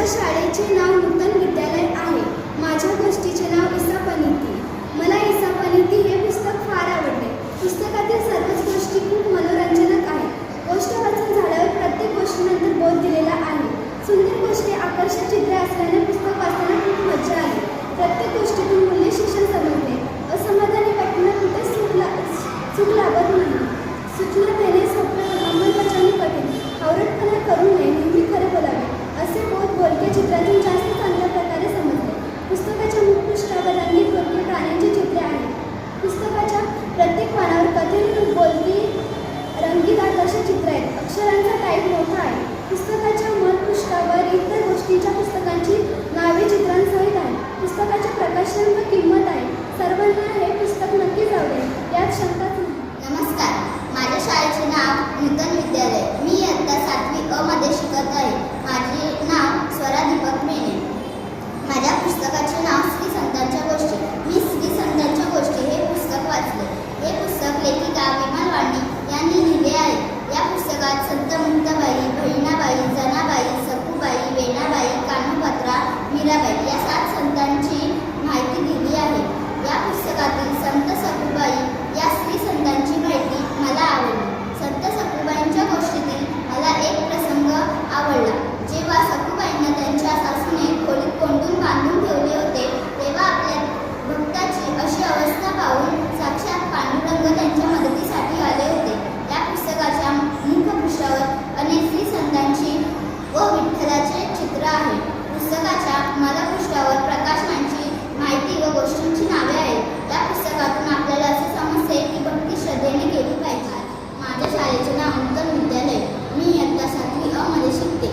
माझ्या शाळेचे नाव नूतन विद्यालय आहे. माझ्या गोष्टीचे नाव ईसापनीती. मला ईसापनीती हे पुस्तक फार आवडले. पुस्तकातील सर्वच गोष्टी खूप मनोरंजक आहेत. गोष्ट वाचून झाल्यावर प्रत्येक गोष्टीनंतर बोध दिलेला आहे. सुंदर गोष्टी, आकर्षक चित्रे असल्याने पुस्तक वाचताना खूप मजा आली. प्रत्येक गोष्टीतून मूल्य शिक्षण समजले. असमाधानी वाटणं कुठेच चूक लागत नाही. सूचना देणे सोपे, अंमलबजावणी कठीण. हावरटपणा करू नये, नेहमी खरे बोलावे असे बोध बोलक्या चित्रातून जास्त चांगल्या प्रकारे समजले. पुस्तकाच्या मुखपृष्ठावर रंगीत बोलके प्राण्यांची चित्रे आहेत. पुस्तकाच्या प्रत्येक पानावर कथेने बोलकी रंगीत आकर्षक चित्र आहेत. अक्षरांचा टाईप मोठा आहे. पुस्तकाच्या मधपृष्ठावर इतर गोष्टींच्या पुस्तकांची नावे चित्रांसहित आहेत. पुस्तकाच्या प्रकाशन व किंमत आहे. सर्वांना हे पुस्तक नक्कीच आवडेल, यात शंकाच नाही. नमस्कार, माझ्या शाळेचे नाव नूतन विद्यालय. मी इयत्ता 7वी अ मध्ये शिकत आहे. माझे नाव स्वरा दीपक मेने. माझ्या पुस्तकाचे नाव श्री संतांच्या गोष्टी. मी श्री संतांच्या गोष्टी हे पुस्तक वाचले. हे पुस्तक लेखिका विमल वाणी यांनी लिहिले आहे. या पुस्तकात संत मुक्ताबाई, बहिणाबाई, जनाबाई, सखूबाई, वेणाबाई, कान्होपात्रा, मीराबाई या 7 संतांची माहिती दिली आहे. या पुस्तकातील संत सखूबाई या स्त्री संतांची माहिती मला आवडली. संत सखूबाईंच्या गोष्टीतील मला एक प्रसंग आवडला. जेव्हा सखूबाईंना त्यांच्या सासूने खोलीत कोंडून बांधून ठेवले होते, तेव्हा आपल्या भक्ताची अशी अवस्था पाहून साक्षात पांडुरंग त्यांच्या मदतीसाठी आले होते. या पुस्तकाच्या मुखपृष्ठावर अनेक श्री संतांची व विठ्ठलाचे चित्र आहे. पुस्तकाच्या मलपृष्ठावर प्रकाशनांची माहिती व गोष्टींची नावे आहेत. या पुस्तकातून आपल्याला असे समजते की भक्ती श्रद्धेने केली पाहिजे. माझ्या शाळेचे नाव नूतन विद्यालय. मी इयत्ता 7वी अ मध्ये शिकते.